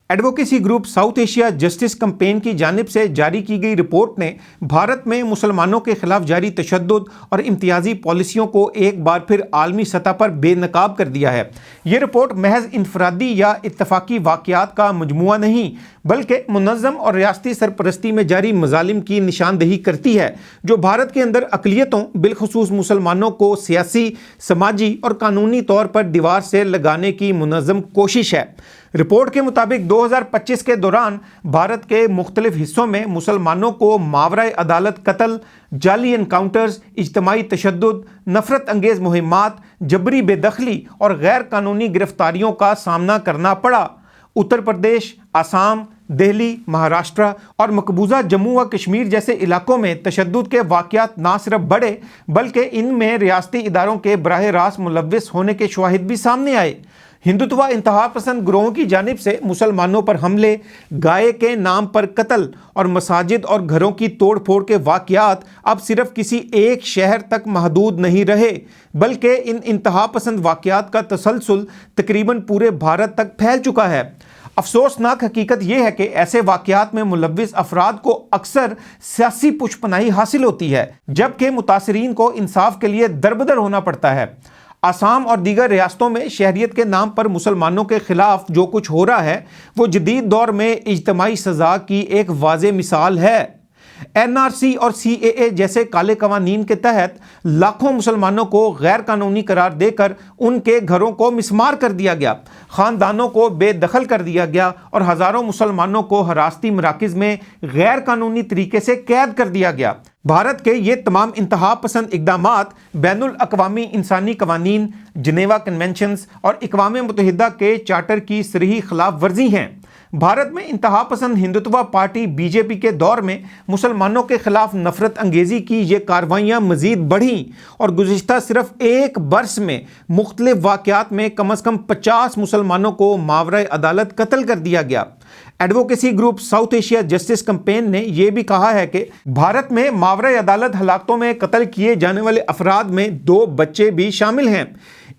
Advocacy group south Asia justice campaign کی جانب سے جاری کی گئی رپورٹ نے بھارت میں مسلمانوں کے خلاف جاری تشدد اور امتیازی پالیسیوں کو ایک بار پھر عالمی سطح پر بے نقاب کر دیا ہے۔ یہ رپورٹ محض انفرادی یا اتفاقی واقعات کا مجموعہ نہیں بلکہ منظم اور ریاستی سرپرستی میں جاری مظالم کی نشاندہی کرتی ہے جو بھارت کے اندر اقلیتوں بالخصوص مسلمانوں کو سیاسی، سماجی اور قانونی طور پر دیوار سے لگانے کی منظم کوشش ہے۔ رپورٹ کے مطابق 2025 کے دوران بھارت کے مختلف حصوں میں مسلمانوں کو ماورائے عدالت قتل، جعلی انکاؤنٹرز، اجتماعی تشدد، نفرت انگیز مہمات، جبری بے دخلی اور غیر قانونی گرفتاریوں کا سامنا کرنا پڑا۔ اتر پردیش، آسام، دہلی، مہاراشٹرا اور مقبوضہ جموں و کشمیر جیسے علاقوں میں تشدد کے واقعات نہ صرف بڑھے بلکہ ان میں ریاستی اداروں کے براہ راست ملوث ہونے کے شواہد بھی سامنے آئے۔ ہندوتوا انتہا پسند گروہوں کی جانب سے مسلمانوں پر حملے، گائے کے نام پر قتل اور مساجد اور گھروں کی توڑ پھوڑ کے واقعات اب صرف کسی ایک شہر تک محدود نہیں رہے بلکہ ان انتہا پسند واقعات کا تسلسل تقریباً پورے بھارت تک پھیل چکا ہے۔ افسوسناک حقیقت یہ ہے کہ ایسے واقعات میں ملوث افراد کو اکثر سیاسی پشپناہی حاصل ہوتی ہے جبکہ متاثرین کو انصاف کے لیے دربدر ہونا پڑتا ہے۔ آسام اور دیگر ریاستوں میں شہریت کے نام پر مسلمانوں کے خلاف جو کچھ ہو رہا ہے وہ جدید دور میں اجتماعی سزا کی ایک واضح مثال ہے۔ NRC اور CAA جیسے کالے قوانین کے تحت لاکھوں مسلمانوں کو غیر قانونی قرار دے کر ان کے گھروں کو مسمار کر دیا گیا، خاندانوں کو بے دخل کر دیا گیا اور ہزاروں مسلمانوں کو حراستی مراکز میں غیر قانونی طریقے سے قید کر دیا گیا۔ بھارت کے یہ تمام انتہا پسند اقدامات بین الاقوامی انسانی قوانین، جنیوا کنونشنز اور اقوام متحدہ کے چارٹر کی صریح خلاف ورزی ہیں۔ بھارت میں انتہا پسند ہندوتوا پارٹی BJP کے دور میں مسلمانوں کے خلاف نفرت انگیزی کی یہ کارروائیاں مزید بڑھیں اور گزشتہ صرف ایک برس میں مختلف واقعات میں کم از کم 50 مسلمانوں کو ماورائے عدالت قتل کر دیا گیا۔ Advocacy group south Asia justice campaign نے یہ بھی کہا ہے کہ بھارت میں ماورائے عدالت ہلاکتوں میں قتل کیے جانے والے افراد میں 2 بچے بھی شامل ہیں۔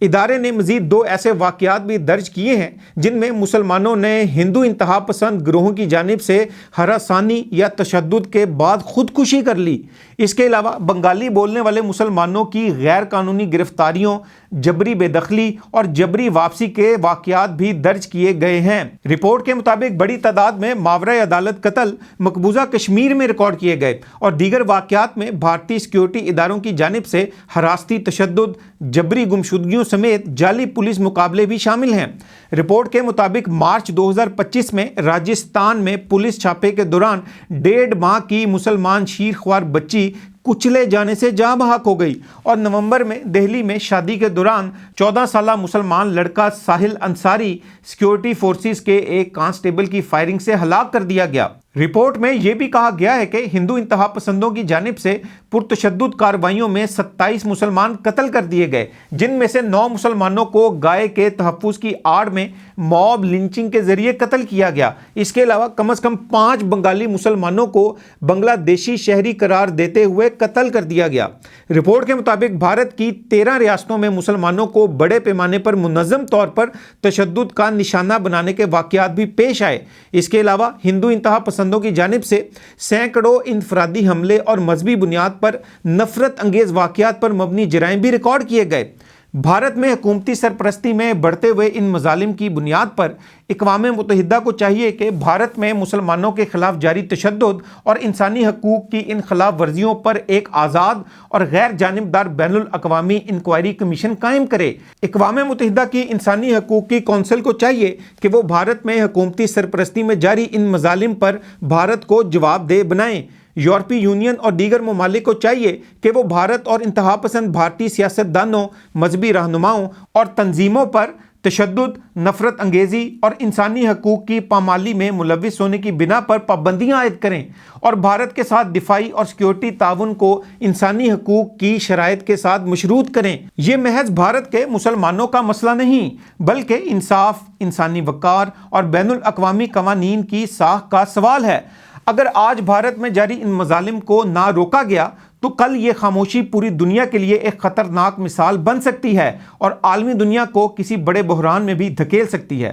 ادارے نے مزید 2 ایسے واقعات بھی درج کیے ہیں جن میں مسلمانوں نے ہندو انتہا پسند گروہوں کی جانب سے ہراسانی یا تشدد کے بعد خودکشی کر لی۔ اس کے علاوہ بنگالی بولنے والے مسلمانوں کی غیر قانونی گرفتاریوں، جبری بے دخلی اور جبری واپسی کے واقعات بھی درج کیے گئے ہیں۔ رپورٹ کے مطابق بڑی تعداد میں ماورائے عدالت قتل مقبوضہ کشمیر میں ریکارڈ کیے گئے اور دیگر واقعات میں بھارتی سیکیورٹی اداروں کی جانب سے ہراستی تشدد، جبری گمشدگیوں سمیت جعلی پولیس مقابلے بھی شامل ہیں۔ رپورٹ کے مطابق مارچ 2025 میں راجستھان میں پولیس چھاپے کے دوران 1.5 ماہ کی مسلمان شیر خوار بچی کچلے جانے سے جاں بحق ہو گئی اور نومبر میں دہلی میں شادی کے دوران 14 سالہ مسلمان لڑکا ساحل انصاری سیکیورٹی فورسز کے ایک کانسٹیبل کی فائرنگ سے ہلاک کر دیا گیا۔ رپورٹ میں یہ بھی کہا گیا ہے کہ ہندو انتہا پسندوں کی جانب سے پرتشدد کارروائیوں میں 27 مسلمان قتل کر دیے گئے جن میں سے 9 مسلمانوں کو گائے کے تحفظ کی آڑ میں موب لنچنگ کے ذریعے قتل کیا گیا۔ اس کے علاوہ کم از کم 5 بنگالی مسلمانوں کو بنگلہ دیشی شہری قرار دیتے ہوئے قتل کر دیا گیا۔ رپورٹ کے مطابق بھارت کی 13 ریاستوں میں مسلمانوں کو بڑے پیمانے پر منظم طور پر تشدد کا نشانہ بنانے کے واقعات بھی پیش آئے۔ اس کے علاوہ ہندو انتہا پسندوں کی جانب سے سینکڑوں انفرادی حملے اور مذہبی بنیاد پر نفرت انگیز واقعات پر مبنی جرائم بھی ریکارڈ کیے گئے۔ بھارت میں حکومتی سرپرستی میں بڑھتے ہوئے ان مظالم کی بنیاد پر اقوام متحدہ کو چاہیے کہ بھارت میں مسلمانوں کے خلاف جاری تشدد اور انسانی حقوق کی ان خلاف ورزیوں پر ایک آزاد اور غیر جانبدار بین الاقوامی انکوائری کمیشن قائم کرے۔ اقوام متحدہ کی انسانی حقوق کی کونسل کو چاہیے کہ وہ بھارت میں حکومتی سرپرستی میں جاری ان مظالم پر بھارت کو جواب دہ بنائیں۔ یورپی یونین اور دیگر ممالک کو چاہیے کہ وہ بھارت اور انتہا پسند بھارتی سیاستدانوں، مذہبی رہنماؤں اور تنظیموں پر تشدد، نفرت انگیزی اور انسانی حقوق کی پامالی میں ملوث ہونے کی بنا پر پابندیاں عائد کریں اور بھارت کے ساتھ دفاعی اور سیکیورٹی تعاون کو انسانی حقوق کی شرائط کے ساتھ مشروط کریں۔ یہ محض بھارت کے مسلمانوں کا مسئلہ نہیں بلکہ انصاف، انسانی وقار اور بین الاقوامی قوانین کی ساخت کا سوال ہے۔ اگر آج بھارت میں جاری ان مظالم کو نہ روکا گیا تو کل یہ خاموشی پوری دنیا کے لیے ایک خطرناک مثال بن سکتی ہے اور عالمی دنیا کو کسی بڑے بحران میں بھی دھکیل سکتی ہے۔